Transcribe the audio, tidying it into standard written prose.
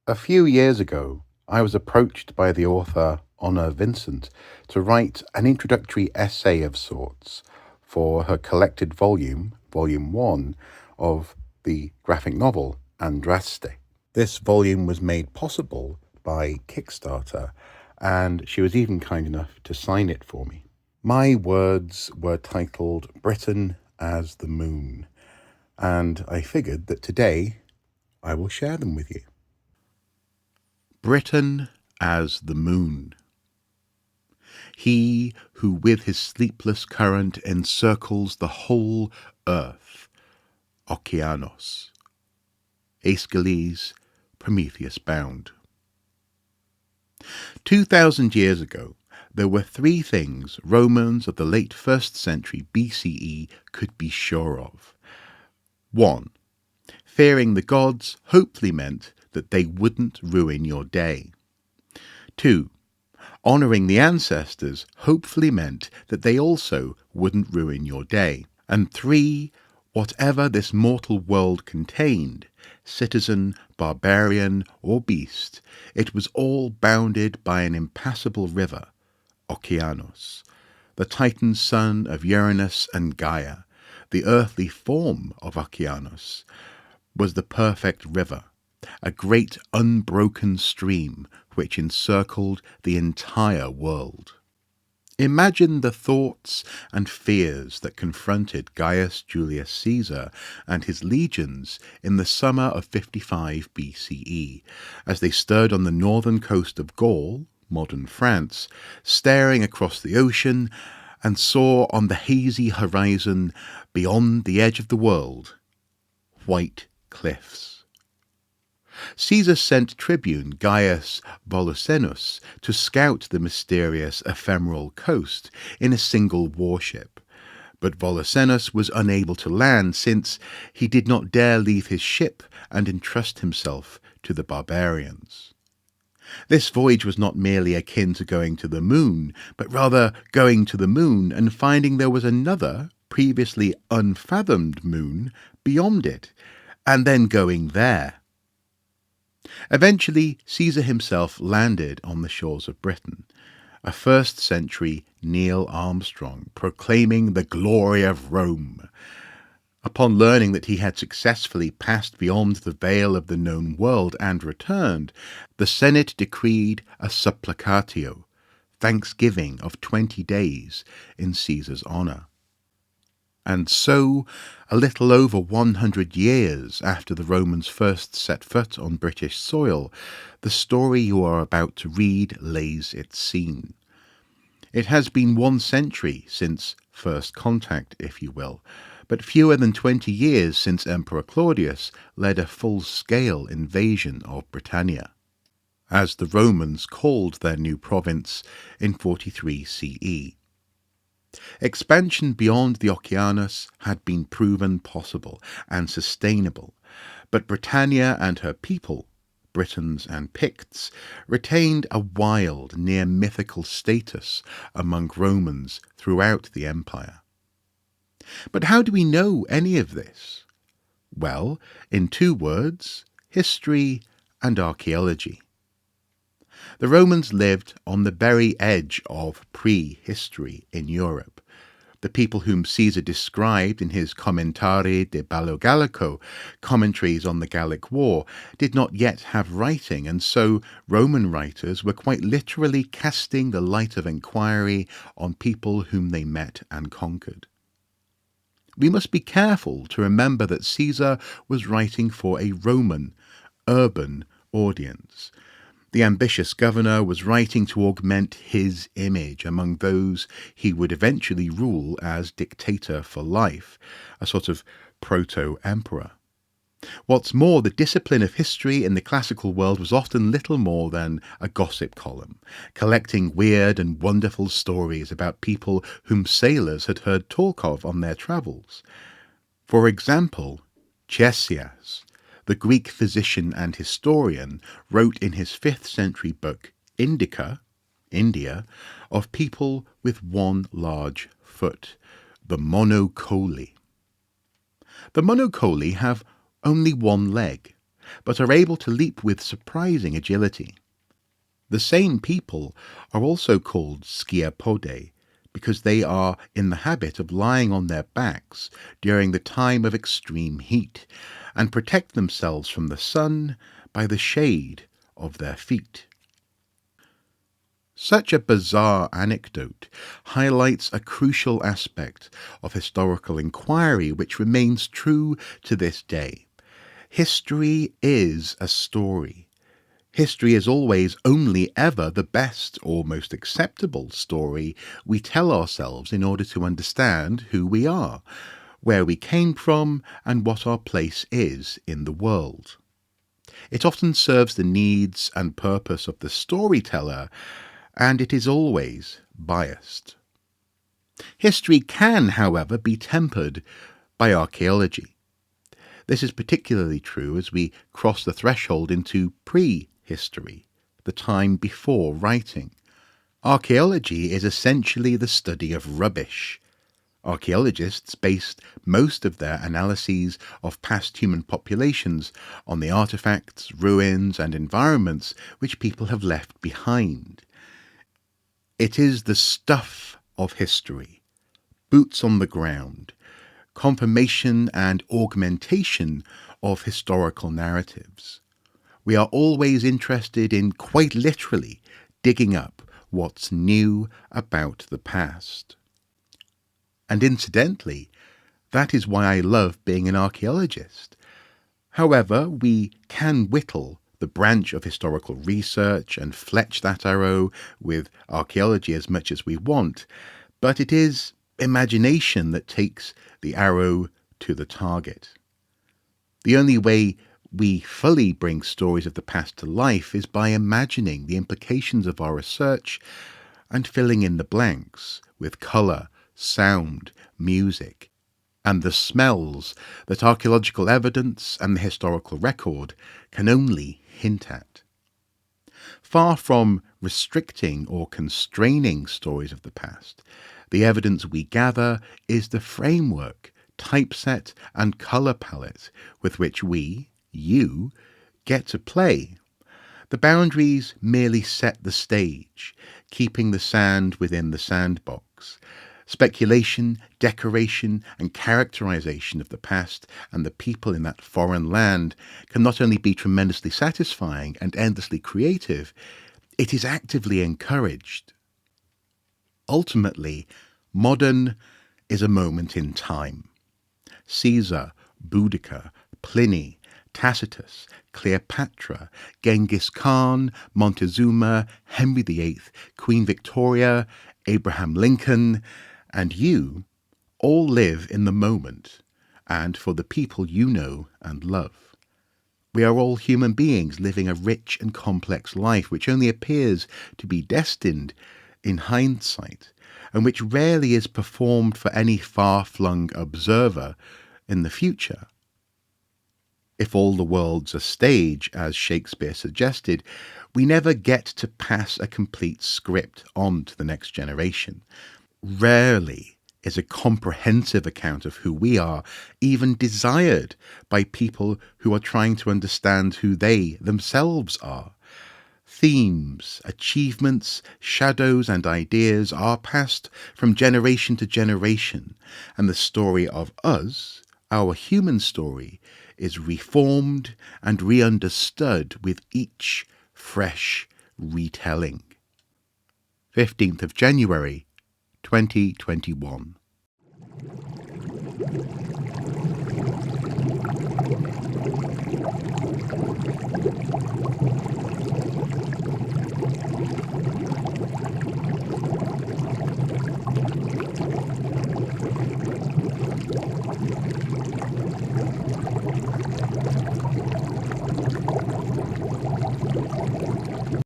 A few years ago, I was approached by the author Honor Vincent to write an introductory essay of sorts for her collected volume 1, of the graphic novel Andraste. This volume was made possible by Kickstarter, and she was even kind enough to sign it for me. My words were titled Britain as the Moon, and I figured that today I will share them with you. Britain as the moon. He who with his sleepless current encircles the whole earth, Okeanos. Aeschylus, Prometheus Bound. 2,000 years ago, there were three things Romans of the late 1st century BCE could be sure of. 1. Fearing the gods hopefully meant that they wouldn't ruin your day. 2. Honouring the ancestors hopefully meant that they also wouldn't ruin your day. And 3. Whatever this mortal world contained, citizen, barbarian, or beast, it was all bounded by an impassable river, Okeanos, the Titan son of Uranus and Gaia. The earthly form of Okeanos was the perfect river, a great unbroken stream which encircled the entire world. Imagine the thoughts and fears that confronted Gaius Julius Caesar and his legions in the summer of 55 BCE, as they stood on the northern coast of Gaul, modern France, staring across the ocean and saw on the hazy horizon, beyond the edge of the world, white cliffs. Caesar sent tribune Gaius Volusenus to scout the mysterious ephemeral coast in a single warship, but Volusenus was unable to land since he did not dare leave his ship and entrust himself to the barbarians. This voyage was not merely akin to going to the moon, but rather going to the moon and finding there was another, previously unfathomed moon beyond it, and then going there. Eventually, Caesar himself landed on the shores of Britain, a 1st century Neil Armstrong proclaiming the glory of Rome. Upon learning that he had successfully passed beyond the veil of the known world and returned, the Senate decreed a supplicatio, thanksgiving of 20 days in Caesar's honour. And so, a little over 100 years after the Romans first set foot on British soil, the story you are about to read lays its scene. It has been 1 century since first contact, if you will, but fewer than 20 years since Emperor Claudius led a full-scale invasion of Britannia, as the Romans called their new province in 43 CE. Expansion beyond the Okeanos had been proven possible and sustainable, but Britannia and her people, Britons and Picts, retained a wild, near-mythical status among Romans throughout the empire. But how do we know any of this? Well, in 2 words, history and archaeology. The Romans lived on the very edge of prehistory in Europe. The people whom Caesar described in his Commentari de Ballo Gallico, commentaries on the Gallic War, did not yet have writing, and so Roman writers were quite literally casting the light of inquiry on people whom they met and conquered. We must be careful to remember that Caesar was writing for a Roman, urban audience. The ambitious governor was writing to augment his image among those he would eventually rule as dictator for life, a sort of proto-emperor. What's more, the discipline of history in the classical world was often little more than a gossip column, collecting weird and wonderful stories about people whom sailors had heard talk of on their travels. For example, Ctesias, the Greek physician and historian, wrote in his 5th century book Indica, India, of people with one large foot, the Monocoli. The Monocoli have only one leg, but are able to leap with surprising agility. The same people are also called sciapode because they are in the habit of lying on their backs during the time of extreme heat and protect themselves from the sun by the shade of their feet. Such a bizarre anecdote highlights a crucial aspect of historical inquiry which remains true to this day. History is a story. History is always only ever the best or most acceptable story we tell ourselves in order to understand who we are, where we came from, and what our place is in the world. It often serves the needs and purpose of the storyteller, and it is always biased. History can, however, be tempered by archaeology. This is particularly true as we cross the threshold into prehistory, the time before writing. Archaeology is essentially the study of rubbish. Archaeologists based most of their analyses of past human populations on the artifacts, ruins, and environments which people have left behind. It is the stuff of history, boots on the ground, confirmation and augmentation of historical narratives. We are always interested in, quite literally, digging up what's new about the past. And incidentally, that is why I love being an archaeologist. However, we can whittle the branch of historical research and fletch that arrow with archaeology as much as we want, but it is imagination that takes the arrow to the target. The only way we fully bring stories of the past to life is by imagining the implications of our research and filling in the blanks with colour, sound, music, and the smells that archaeological evidence and the historical record can only hint at. Far from restricting or constraining stories of the past, the evidence we gather is the framework, typeset, and colour palette with which we, you, get to play. The boundaries merely set the stage, keeping the sand within the sandbox. Speculation, decoration, and characterization of the past and the people in that foreign land can not only be tremendously satisfying and endlessly creative, it is actively encouraged. Ultimately, modern is a moment in time. Caesar, Boudicca, Pliny, Tacitus, Cleopatra, Genghis Khan, Montezuma, Henry VIII, Queen Victoria, Abraham Lincoln, and you all live in the moment and for the people you know and love. We are all human beings living a rich and complex life which only appears to be destined in hindsight and which rarely is performed for any far-flung observer in the future. If all the world's a stage, as Shakespeare suggested, we never get to pass a complete script on to the next generation. Rarely is a comprehensive account of who we are even desired by people who are trying to understand who they themselves are. Themes, achievements, shadows, and ideas are passed from generation to generation, and the story of us, our human story, is reformed and re-understood with each fresh retelling. 15th of January, 2021.